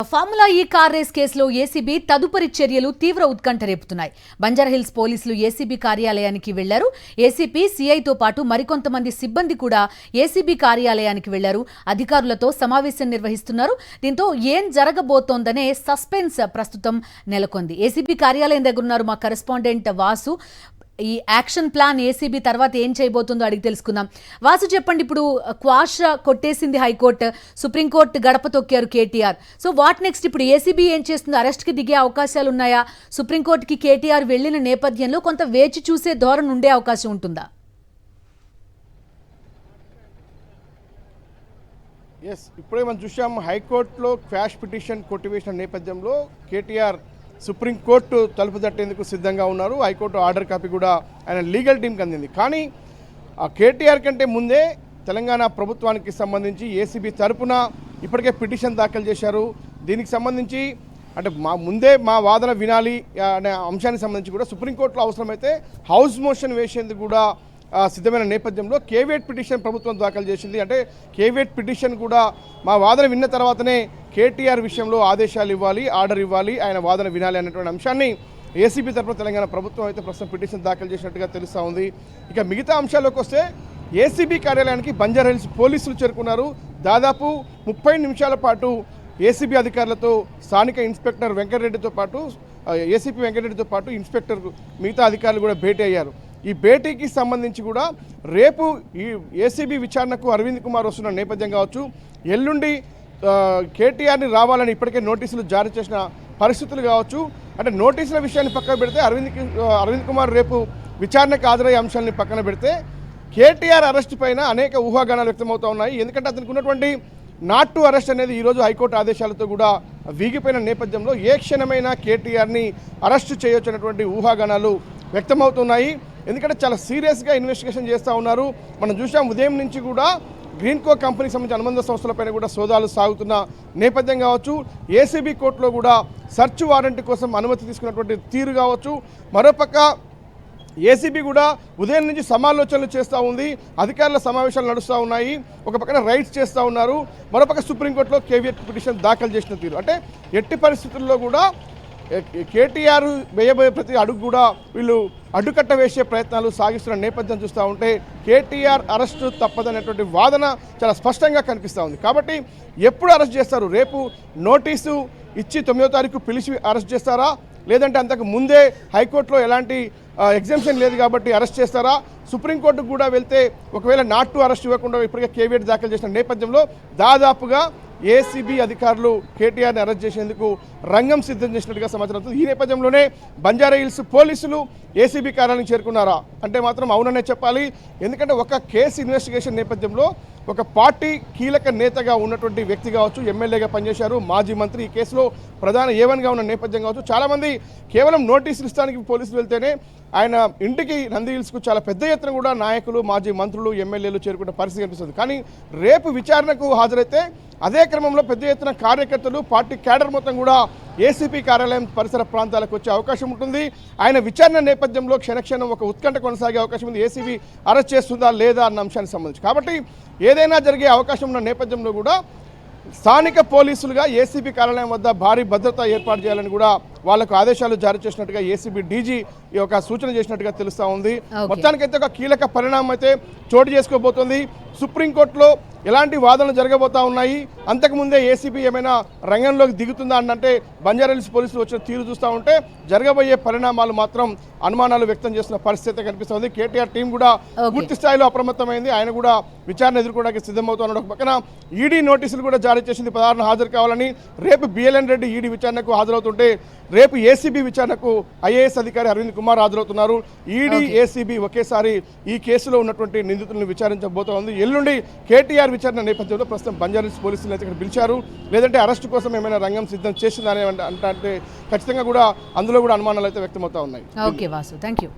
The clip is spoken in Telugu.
ఫార్ములా ఈ కార్ రేస్ కేసులో ఏసీబీ తదుపరి చర్యలు తీవ్ర ఉత్కంఠ రేపుతున్నాయి. బంజారాహిల్స్ పోలీసులు ఏసీబీ కార్యాలయానికి వెళ్లారు. ఏసీపీ సీఐతో పాటు మరికొంతమంది సిబ్బంది కూడా ఏసీబీ కార్యాలయానికి వెళ్లారు. అధికారులతో సమావేశం నిర్వహిస్తున్నారు. దీంతో ఏం జరగబోతోందనే సస్పెన్స్ ప్రస్తుతం నెలకొంది. ఏసీబీ కార్యాలయం దగ్గర ఉన్నారు మా కరెస్పాండెంట్ వాసు. ఈ యాక్షన్ ప్లాన్ ఏసీబీ తర్వాత ఏం చేయబోతుందో అడిగి తెలుసుకుందాం. వాసు చెప్పండి, ఇప్పుడు క్వాష్ కొట్టేసింది హైకోర్టు, సుప్రీంకోర్టు గడప తొక్కారు కేటీఆర్. So what next? ఇప్పుడు ఏసీబీ ఏం చేస్తుంది? అరెస్ట్కి దిగే అవకాశాలు ఉన్నాయా? సుప్రీంకోర్టుకి కేటీఆర్ వెళ్లిన నేపథ్యంలో కొంత వేచి చూసే ధోరణి ఉండే అవకాశం ఉంటుందా? ఇప్పుడే మనం చూసాం, హైకోర్టులో క్వాష్ పిటిషన్ కొట్టివేసిన నేపథ్యంలో కేటీఆర్ సుప్రీంకోర్టు తలుపు తట్టేందుకు సిద్ధంగా ఉన్నారు. హైకోర్టు ఆర్డర్ కాపీ కూడా ఆయన లీగల్ టీంకి అందింది. కానీ ఆ కేటీఆర్ కంటే ముందే తెలంగాణ ప్రభుత్వానికి సంబంధించి ఏసీబీ తరపున ఇప్పటికే పిటిషన్ దాఖలు చేశారు. దీనికి సంబంధించి అంటే ముందే మా వాదన వినాలి అనే అంశానికి సంబంధించి కూడా సుప్రీంకోర్టులో అవసరమైతే హౌస్ మోషన్ వేసేందుకు కూడా సిద్ధమైన నేపథ్యంలో కేవేట్ పిటిషన్ ప్రభుత్వం దాఖలు చేసింది. అంటే కేవేట్ పిటిషన్ కూడా మా వాదన విన్న తర్వాతనే కేటీఆర్ విషయంలో ఆదేశాలు ఇవ్వాలి, ఆర్డర్ ఇవ్వాలి, ఆయన వాదన వినాలి అనేటువంటి అంశాన్ని ఏసీబీ తరఫున తెలంగాణ ప్రభుత్వం అయితే ప్రస్తుతం పిటిషన్ దాఖలు చేసినట్టుగా తెలుస్తూ ఉంది. ఇక మిగతా అంశాల్లోకి వస్తే ఏసీబీ కార్యాలయానికి బంజారాహిల్స్ పోలీసులు చేరుకున్నారు. దాదాపు 30 నిమిషాల పాటు ఏసీబీ అధికారులతో స్థానిక ఇన్స్పెక్టర్ వెంకటరెడ్డితో పాటు ఏసీపీ వెంకటరెడ్డితో పాటు ఇన్స్పెక్టర్ మిగతా అధికారులు కూడా భేటీ అయ్యారు. ఈ భేటీకి సంబంధించి కూడా రేపు ఈ ఏసీబీ విచారణకు అరవింద్ కుమార్ వస్తున్న నేపథ్యం కావచ్చు, ఎల్లుండి కేటీఆర్ని రావాలని ఇప్పటికే నోటీసులు జారీ చేసిన పరిస్థితులు కావచ్చు. అంటే నోటీసుల విషయాన్ని పక్కన పెడితే అరవింద్ కుమార్ రేపు విచారణకు హాజరయ్యే అంశాలని పక్కన పెడితే కేటీఆర్ అరెస్ట్ పైన అనేక ఊహాగానాలు వ్యక్తమవుతూ ఉన్నాయి. ఎందుకంటే అతనికి ఉన్నటువంటి నాట్ టు అరెస్ట్ అనేది ఈరోజు హైకోర్టు ఆదేశాలతో కూడా వీగిపోయిన నేపథ్యంలో ఏ క్షణమైనా కేటీఆర్ని అరెస్టు చేయొచ్చు అనేటువంటి ఊహాగానాలు వ్యక్తమవుతున్నాయి. ఎందుకంటే చాలా సీరియస్గా ఇన్వెస్టిగేషన్ చేస్తూ ఉన్నారు. మనం చూసాం, ఉదయం నుంచి కూడా గ్రీన్కో కంపెనీకి సంబంధించిన అనుబంధ సంస్థలపైన కూడా సోదాలు సాగుతున్న నేపథ్యం కావచ్చు. ఏసీబీ కోర్టులో కూడా సెర్చ్ వారెంట్ కోసం అనుమతి తీసుకున్నటువంటి తీరు కావచ్చు. మరోపక్క ఏసీబీ కూడా ఉదయం నుంచి సమాలోచనలు చేస్తూ ఉంది. అధికారుల సమావేశాలు నడుస్తూ ఉన్నాయి. ఒక పక్కన రైడ్స్ చేస్తూ ఉన్నారు. మరోపక్క సుప్రీంకోర్టులో కేవీఎట్ పిటిషన్ దాఖలు చేసిన తీరు. అంటే ఎట్టి పరిస్థితుల్లో కూడా కేటీఆర్ వేయబోయే ప్రతి అడుగు కూడా వీళ్ళు అడ్డుకట్ట వేసే ప్రయత్నాలు సాగిస్తున్న నేపథ్యం చూస్తూ ఉంటే కేటీఆర్ అరెస్టు తప్పదనేటువంటి వాదన చాలా స్పష్టంగా కనిపిస్తూ ఉంది. కాబట్టి ఎప్పుడు అరెస్ట్ చేస్తారు? రేపు నోటీసు ఇచ్చి 9వ తారీఖు పిలిచి అరెస్ట్ చేస్తారా, లేదంటే అంతకు ముందే హైకోర్టులో ఎలాంటి ఎగ్జామ్షన్ లేదు కాబట్టి అరెస్ట్ చేస్తారా? సుప్రీంకోర్టుకు కూడా వెళ్తే ఒకవేళ నాట్ టు అరెస్ట్ ఇవ్వకుండా ఇప్పటికే కేవీఎట్ దాఖలు చేసిన నేపథ్యంలో దాదాపుగా ఏసీబీ అధికారులు కేటీఆర్ని అరెస్ట్ చేసేందుకు రంగం సిద్ధం చేసినట్టుగా సమాచారం. ఈ నేపథ్యంలోనే బంజారాహిల్స్ పోలీసులు ఏసీబీ కార్యాలయానికి చేరుకున్నారా అంటే మాత్రం అవుననే చెప్పాలి. ఎందుకంటే ఒక కేసు ఇన్వెస్టిగేషన్ నేపథ్యంలో ఒక పార్టీ కీలక నేతగా ఉన్నటువంటి వ్యక్తి కావచ్చు, ఎమ్మెల్యేగా పనిచేశారు, మాజీ మంత్రి, ఈ కేసులో ప్రధాన ఏవన్గా ఉన్న నేపథ్యం కావచ్చు. చాలామంది కేవలం నోటీసులు ఇస్తానికి పోలీసులు వెళ్తేనే ఆయన ఇంటికి నందిహిల్స్కు చాలా పెద్ద ఎత్తున కూడా నాయకులు, మాజీ మంత్రులు, ఎమ్మెల్యేలు చేరుకున్న పరిస్థితి కనిపిస్తుంది. కానీ రేపు విచారణకు హాజరైతే అదే క్రమంలో పెద్ద ఎత్తున కార్యకర్తలు, పార్టీ క్యాడర్ మొత్తం కూడా ఏసీపీ కార్యాలయం పరిసర ప్రాంతాలకు వచ్చే అవకాశం ఉంటుంది. ఆయన విచారణ నేపథ్యంలో క్షణక్షణం ఒక ఉత్కంఠ కొనసాగే అవకాశం ఉంది. ఏసీబీ అరెస్ట్ చేస్తుందా లేదా అన్న అంశానికి సంబంధించి. కాబట్టి ఏదైనా జరిగే అవకాశం ఉన్న నేపథ్యంలో కూడా స్థానిక పోలీసులుగా ఏసీబీ కార్యాలయం వద్ద భారీ భద్రత ఏర్పాటు చేయాలని కూడా వాళ్లకు ఆదేశాలు జారీ చేసినట్టుగా ఏసీబీ డీజీ ఈ యొక్క సూచన చేసినట్టుగా తెలుస్తూ ఉంది. మొత్తానికైతే ఒక కీలక పరిణామం అయితే చోటు చేసుకోబోతోంది. సుప్రీంకోర్టులో ఎలాంటి వాదనలు జరగబోతా ఉన్నాయి, అంతకుముందే ఏసీబీ ఏమైనా రంగంలోకి దిగుతుందా అంటే బంజారాహిల్స్ పోలీసులు వచ్చిన తీరు చూస్తూ ఉంటే జరగబోయే పరిణామాలు మాత్రం అనుమానాలు వ్యక్తం చేస్తున్న పరిస్థితి కనిపిస్తుంది. కేటీఆర్ టీం కూడా పూర్తి స్థాయిలో అప్రమత్తమైంది. ఆయన కూడా విచారణ ఎదుర్కోవడానికి సిద్ధమవుతున్నాడు. ఒక పక్కన ఈడీ నోటీసులు కూడా జారీ చేసింది 16న హాజరు కావాలని. రేపు బిఎల్ఎన్ రెడ్డి ఈడీ విచారణకు హాజరవుతుంటే రేపు ఏసీబీ విచారణకు ఐఏఎస్ అధికారి అరవింద్ కుమార్ హాజరవుతున్నారు. ఈడీ, ఏసీబీ ఒకేసారి ఈ కేసులో ఉన్నటువంటి నిందితులను విచారించబోతోంది. ఎల్లుండి కేటీఆర్ విచారణ నేపథ్యంలో ప్రస్తుతం బంజారాహిల్స్ పోలీసులు అయితే ఇక్కడ పిలిచారు. లేదంటే అరెస్టు కోసం ఏమైనా రంగం సిద్ధం చేసిందని అంటే ఖచ్చితంగా కూడా అందులో కూడా అనుమానాలు అయితే వ్యక్తమవుతా ఉన్నాయి. Okay Vasu, thank you.